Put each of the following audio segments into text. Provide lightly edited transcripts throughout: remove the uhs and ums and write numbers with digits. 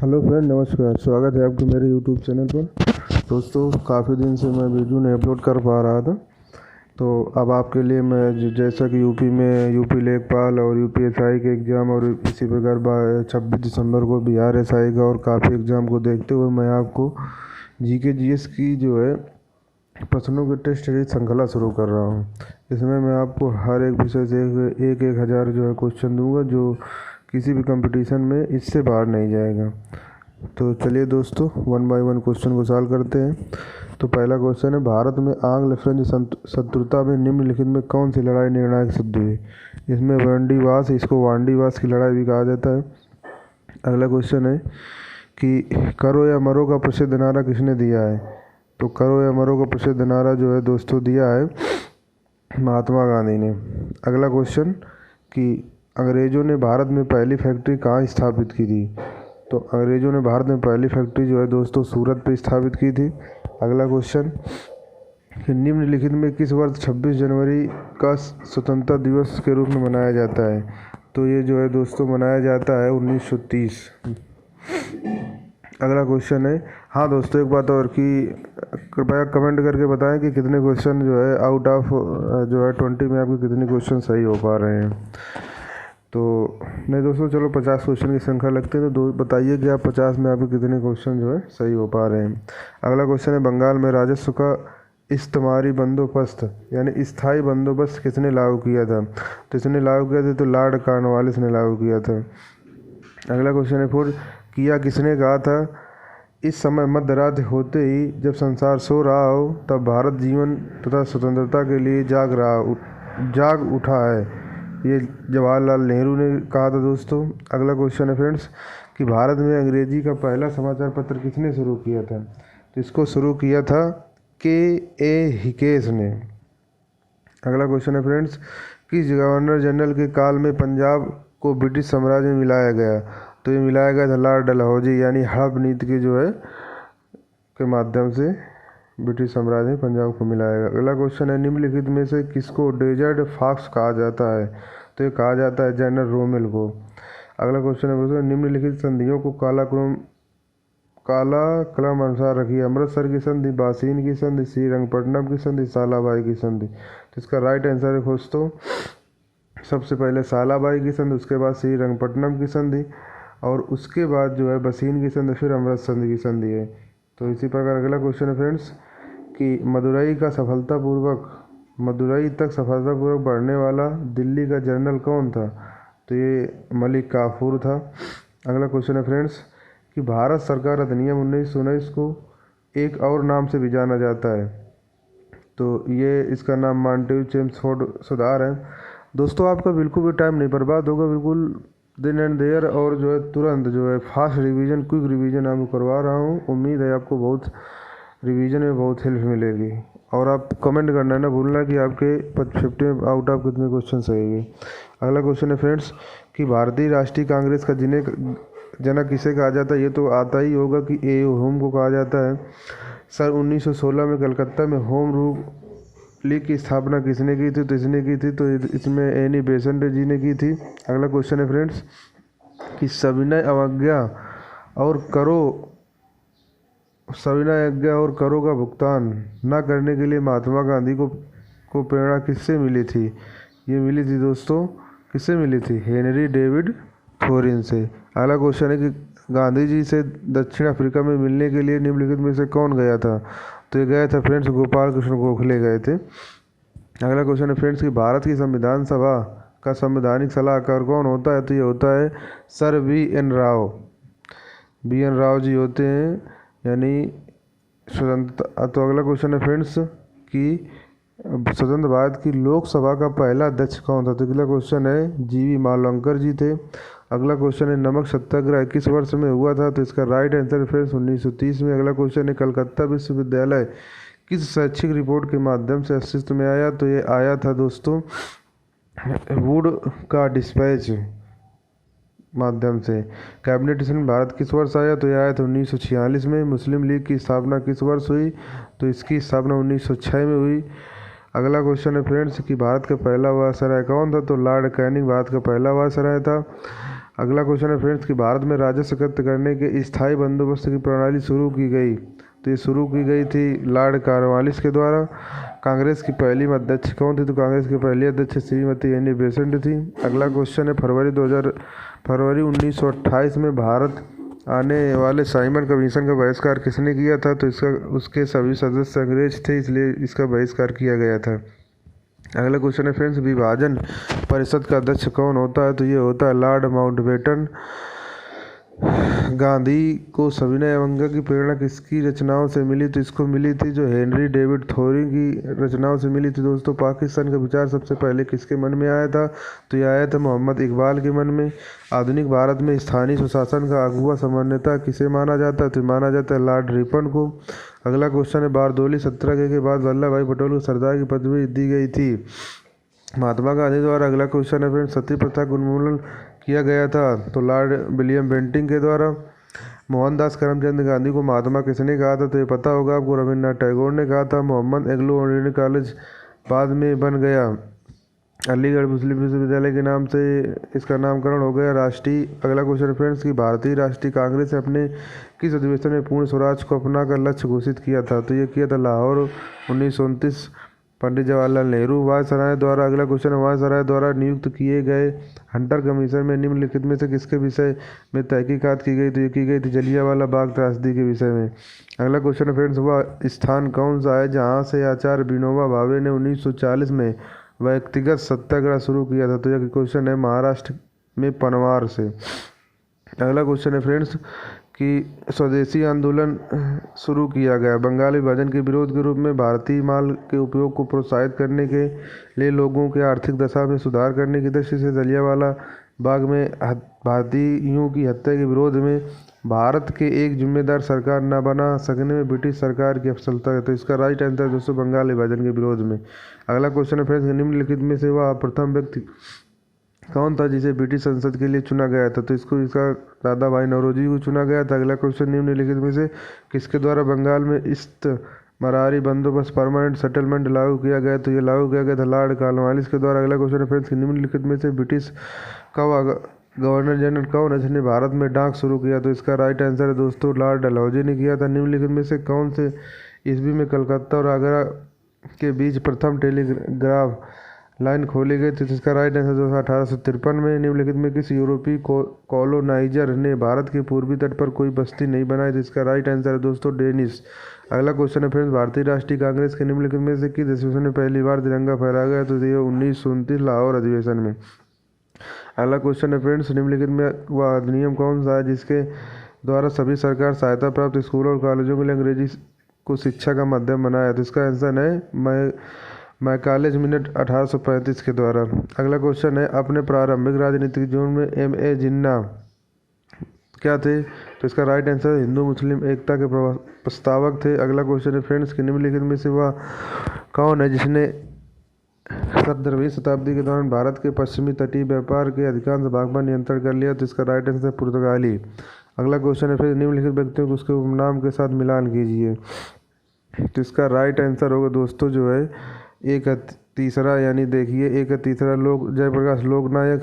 Hello friend, नमस्कार। स्वागत है आपके मेरे यूट्यूब चैनल पर। दोस्तों, काफ़ी दिन से मैं वीडियो नहीं अपलोड कर पा रहा था, तो अब आपके लिए मैं जैसा कि यूपी में यूपी लेखपाल और यूपीएसआई के एग्ज़ाम और इसी प्रकार 26 दिसंबर को बिहार एसआई का और काफ़ी एग्ज़ाम को देखते हुए मैं आपको जीके जीएस की जो है प्रश्नों की टेस्ट सीरीज श्रृंखला शुरू कर रहा हूँ। इसमें मैं आपको हर एक विषय से एक हज़ार जो है क्वेश्चन दूंगा, जो किसी भी कंपटीशन में इससे बाहर नहीं जाएगा। तो चलिए दोस्तों, वन बाय वन क्वेश्चन को सॉल्व करते हैं। तो पहला क्वेश्चन है, भारत में आंग्ल फ्रेंच शत्रुता में निम्नलिखित में कौन सी लड़ाई निर्णायक सिद्ध हुई? इसमें वांडीवास, इसको वांडीवास की लड़ाई भी कहा जाता है। अगला क्वेश्चन है कि करो या मरो का प्रसिद्ध नारा किसने दिया है? तो करो या मरो का प्रसिद्ध नारा जो है दोस्तों दिया है महात्मा गांधी ने। अगला क्वेश्चन कि अंग्रेज़ों ने भारत में पहली फैक्ट्री कहाँ स्थापित की थी? तो अंग्रेज़ों ने भारत में पहली फैक्ट्री जो है दोस्तों सूरत पे स्थापित की थी। अगला क्वेश्चन कि निम्नलिखित में किस वर्ष 26 जनवरी का स्वतंत्रता दिवस के रूप में मनाया जाता है? तो ये जो है दोस्तों मनाया जाता है 1930। अगला क्वेश्चन है, हाँ दोस्तों एक बात और कि कृपया कमेंट करके बताएं कि कितने क्वेश्चन जो है आउट ऑफ जो है 20 में आपके कितने क्वेश्चन सही हो पा रहे हैं। तो नहीं दोस्तों, चलो 50 क्वेश्चन की संख्या लगती है, तो बताइए कि आप 50 में आपके कितने क्वेश्चन जो है सही हो पा रहे हैं। अगला क्वेश्चन है, बंगाल में राजस्व का इस्तेमारी बंदोबस्त यानी स्थायी बंदोबस्त किसने लागू किया था? तो इसने लागू किया था तो लॉर्ड कॉर्नवालिस ने लागू किया था। अगला क्वेश्चन है, फिर किया किसने कहा था, इस समय मध्यरात्रि होते ही जब संसार सो रहा हो तब भारत जीवन तथा स्वतंत्रता के लिए जाग उठा है? ये जवाहरलाल नेहरू ने कहा था दोस्तों। अगला क्वेश्चन है फ्रेंड्स कि भारत में अंग्रेजी का पहला समाचार पत्र किसने शुरू किया था? तो इसको शुरू किया था के हिकेस ने। अगला क्वेश्चन है फ्रेंड्स, किस गवर्नर जनरल के काल में पंजाब को ब्रिटिश साम्राज्य में मिलाया गया? तो ये मिलाया गया था लॉर्ड डलहौजी यानी हड़प नीति के जो है के माध्यम से ब्रिटिश साम्राज्य में पंजाब को मिलाया गया। अगला क्वेश्चन है, निम्नलिखित में से किसको डेजर्ट फॉक्स कहा जाता है? तो ये कहा जाता है जनरल रोमेल को। अगला क्वेश्चन है दोस्तों, निम्नलिखित संधियों को काला क्रम अनुसार रखिए। अमृतसर की संधि, बासीन की संधि, श्रीरंगपट्टनम की संधि, सालाबाई की संधि। तो इसका राइट आंसर है दोस्तों सबसे पहले सालाबाई की संधि, उसके बाद श्रीरंगपट्टनम की संधि और उसके बाद जो है बसीन की संधि, फिर अमृतसर की संधि है। तो इसी प्रकार अगला क्वेश्चन है फ्रेंड्स कि मदुरई तक सफलतापूर्वक बढ़ने वाला दिल्ली का जनरल कौन था? तो ये मलिक काफूर था। अगला क्वेश्चन है फ्रेंड्स कि भारत सरकार अधिनियम 1919 को एक और नाम से भी जाना जाता है, तो ये इसका नाम मॉन्टेग्यू चेम्सफोर्ड सुधार है। दोस्तों आपका बिल्कुल भी टाइम नहीं बर्बाद होगा, बिल्कुल देन एंड देयर और जो है तुरंत जो है फास्ट रिवीजन, क्विक रिवीजन आपको करवा रहा हूँ। उम्मीद है आपको बहुत रिवीजन में बहुत हेल्प मिलेगी। और आप कमेंट करना ना भूलना कि आपके 50 आउट ऑफ कितने क्वेश्चन सही है। अगला क्वेश्चन है फ्रेंड्स कि भारतीय राष्ट्रीय कांग्रेस का जनक किसे कहा जाता है? ये तो आता ही होगा कि ए.ओ. होम को कहा जाता है। सन 1916 में कलकत्ता में होम रूल लीग की स्थापना किसने की थी? तो इसने की थी, तो इसमें एनी बेसेंट जी ने की थी। अगला क्वेश्चन है फ्रेंड्स कि सविनय अवज्ञा और करों का भुगतान न करने के लिए महात्मा गांधी को प्रेरणा किससे मिली थी? ये मिली थी दोस्तों, किससे मिली थी? हेनरी डेविड थोरिन से। अगला क्वेश्चन है कि गांधी जी से दक्षिण अफ्रीका में मिलने के लिए निम्नलिखित में से कौन गया था? तो ये गया था फ्रेंड्स गोपाल कृष्ण गोखले गए थे। अगला क्वेश्चन है फ्रेंड्स कि भारत की संविधान सभा का संवैधानिक सलाहकार कौन होता है? तो ये होता है सर बी.एन. राव जी होते हैं, यानी स्वतंत्र। तो अगला क्वेश्चन है फ्रेंड्स कि स्वतंत्र भारत की लोकसभा का पहला अध्यक्ष कौन था? तो अगला क्वेश्चन है जी.वी. मालवंकर जी थे। अगला क्वेश्चन है नमक सत्याग्रह किस वर्ष में हुआ था? तो इसका राइट आंसर फ्रेंड्स 1930 में। अगला क्वेश्चन है कलकत्ता विश्वविद्यालय किस शैक्षिक रिपोर्ट के माध्यम से अस्तित्व में आया? तो ये आया था दोस्तों वुड का डिस्पैच माध्यम से। कैबिनेट मिशन भारत किस वर्ष आया? तो यह आया था 1946 में। मुस्लिम लीग की स्थापना किस वर्ष हुई? तो इसकी स्थापना 1906 में हुई। अगला क्वेश्चन है फ्रेंड्स कि भारत का पहला वायसराय कौन था? तो लॉर्ड कैनिंग भारत का पहला वायसराय था। अगला क्वेश्चन है फ्रेंड्स कि भारत में राजस्व एकत्र करने के स्थायी बंदोबस्त की प्रणाली शुरू की गई। तो ये शुरू की गई थी लॉर्ड कॉर्नवालिस के द्वारा। कांग्रेस की पहली अध्यक्ष कौन थी? तो कांग्रेस की पहली अध्यक्ष श्रीमती एनी बेसेंट थी। अगला क्वेश्चन है फरवरी 1928 में भारत आने वाले साइमन कमीशन का बहिष्कार किसने किया था? तो उसके सभी सदस्य अंग्रेज थे, इसलिए इसका बहिष्कार किया गया था। अगला क्वेश्चन है फ्रेंड्स विभाजन परिषद का अध्यक्ष कौन होता है? तो ये होता है लॉर्ड माउंटबेटन। गांधी को सविनय अवज्ञा की प्रेरणा किसकी रचनाओं से मिली? तो इसको मिली थी जो हेनरी डेविड थोरी की रचनाओं से मिली थी। दोस्तों पाकिस्तान का विचार सबसे पहले किसके मन में आया था? तो यह आया था मोहम्मद इकबाल के मन में। आधुनिक भारत में स्थानीय स्वशासन का अगुवा सामान्यतः किसे माना जाता है? तो माना जाता है लॉर्ड रिपन को। अगला क्वेश्चन है बारदोली सत्याग्रह के बाद वल्लभ भाई पटेल को सरदार की पदवी दी गई थी महात्मा गांधी द्वारा। अगला क्वेश्चन है फ्रेंड्स सती प्रथा का उन्मूलन किया गया था? तो लॉर्ड विलियम बेंटिंक के द्वारा। मोहनदास करमचंद गांधी को महात्मा किसने कहा था? तो ये पता होगा आपको, रविन्द्रनाथ टैगोर ने कहा था। मोहम्मद एंग्लो इंडियन कॉलेज बाद में बन गया अलीगढ़ मुस्लिम विश्वविद्यालय के नाम से, इसका नामकरण हो गया राष्ट्रीय। अगला क्वेश्चन फ्रेंड्स की भारतीय राष्ट्रीय कांग्रेस ने अपने किस अधिवेशन में पूर्ण स्वराज को अपना कर लक्ष्य घोषित किया था? तो ये किया था लाहौर 1929, पंडित जवाहरलाल नेहरू। वायसराय द्वारा। अगला क्वेश्चन है वायसराय द्वारा नियुक्त किए गए हंटर कमीशन में निम्नलिखित में से किसके विषय में तहकीकात की गई? तो ये की गई थी जलियांवाला बाग त्रासदी के विषय में। अगला क्वेश्चन है फ्रेंड्स वह स्थान कौन सा है जहाँ से आचार्य विनोबा भावे ने 1940 में व्यक्तिगत सत्याग्रह शुरू किया था? तो यह क्वेश्चन है महाराष्ट्र में पनवार से। अगला क्वेश्चन है फ्रेंड्स कि स्वदेशी आंदोलन शुरू किया गया बंगाल विभाजन के विरोध के रूप में। भारतीय माल के उपयोग को प्रोत्साहित करने के लिए लोगों के आर्थिक दशा में सुधार करने की दृष्टि से जलियांवाला बाग में भारतीयों की हत्या के विरोध में भारत के एक जिम्मेदार सरकार न बना सकने में ब्रिटिश सरकार की असफलता है। तो इसका राइट आंसर दोस्तों बंगाल विभाजन के विरोध में। अगला क्वेश्चन है फ्रेंड्स निम्नलिखित में से वह प्रथम व्यक्ति कौन था जिसे ब्रिटिश संसद के लिए चुना गया था? तो इसका दादा भाई नौरोजी को चुना गया था। अगला क्वेश्चन निम्नलिखित में से किसके द्वारा बंगाल में इस्तमरारी बंदोबस्त परमानेंट सेटलमेंट लागू किया गया? तो ये लागू किया गया था लॉर्ड कॉर्नवालिस के द्वारा। अगला क्वेश्चन है फ्रेंड्स निम्नलिखित में से ब्रिटिश गवर्नर जनरल कौन है जिसने भारत में डाक शुरू किया? तो इसका राइट आंसर है दोस्तों लॉर्ड डलहौजी ने किया था। निम्नलिखित में से कौन से ईस्वी में कलकत्ता और आगरा के बीच प्रथम टेलीग्राफ लाइन खोली गई? तो इसका राइट आंसर दोस्तों 1853 में। निम्नलिखित में किस यूरोपीय कॉलोनाइजर ने भारत के पूर्वी तट पर कोई बस्ती नहीं बनाई? तो इसका राइट आंसर है दोस्तों डेनिस। अगला क्वेश्चन है फ्रेंड्स भारतीय राष्ट्रीय कांग्रेस के निम्नलिखित में से किस अधिवेशन में पहली बार तिरंगा फहराया गया? तो ये 1929 लाहौर अधिवेशन में। अगला क्वेश्चन है फ्रेंड्स निम्नलिखित में वह अधिनियम कौन सा है जिसके द्वारा सभी सरकार सहायता प्राप्त स्कूलों और कॉलेजों के लिए अंग्रेजी को शिक्षा का माध्यम बनाया? तो इसका आंसर है मैकाले मिनट 1835 के द्वारा। अगला क्वेश्चन है अपने प्रारंभिक राजनीतिक जीवन में M.A. जिन्ना क्या थे? तो इसका राइट आंसर हिंदू मुस्लिम एकता के प्रस्तावक थे। अगला क्वेश्चन है फ्रेंड्स कि निम्नलिखित में से वह कौन है जिसने 17वीं शताब्दी के दौरान भारत के पश्चिमी तटीय व्यापार के अधिकांश भाग पर नियंत्रण कर लिया? तो इसका राइट आंसर पुर्तगाली। अगला क्वेश्चन है फिर निम्नलिखित व्यक्तियों को उसके उपनाम के साथ मिलान कीजिए। तो इसका राइट आंसर होगा दोस्तों जो है एक तीसरा, यानी देखिए एक तीसरा जयप्रकाश लोकनायक,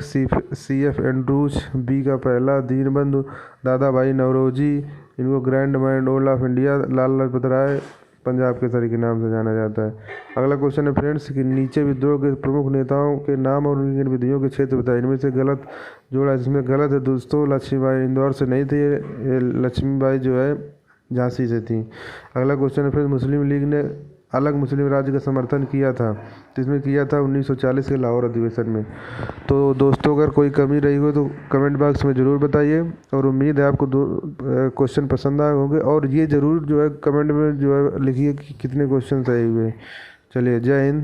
C.F. एंड्रूज, बी का पहला दीनबंधु, दादा भाई नौरोजी, इनको grand mind old of India, Lala Lajpat Rai Punjab Kesari के नाम से जाना जाता है। अगला क्वेश्चन है फ्रेंड्स कि नीचे विद्रोह के प्रमुख नेताओं के नाम और उनकी विधियों के क्षेत्र बताएं। इनमें से गलत जोड़ा, जिसमें गलत है दोस्तों लक्ष्मीबाई इंदौर से नहीं थी, लक्ष्मीबाई जो है झांसी से थी। अगला क्वेश्चन है फ्रेंड्स मुस्लिम लीग ने अलग मुस्लिम राज्य का समर्थन किया था, तो इसमें किया था 1940 के लाहौर अधिवेशन में। तो दोस्तों अगर कोई कमी रही हो तो कमेंट बॉक्स में ज़रूर बताइए, और उम्मीद है आपको क्वेश्चन पसंद आए होंगे, और ये ज़रूर जो है कमेंट में जो है लिखिए कि कितने क्वेश्चन सही हुए। चलिए जय हिंद।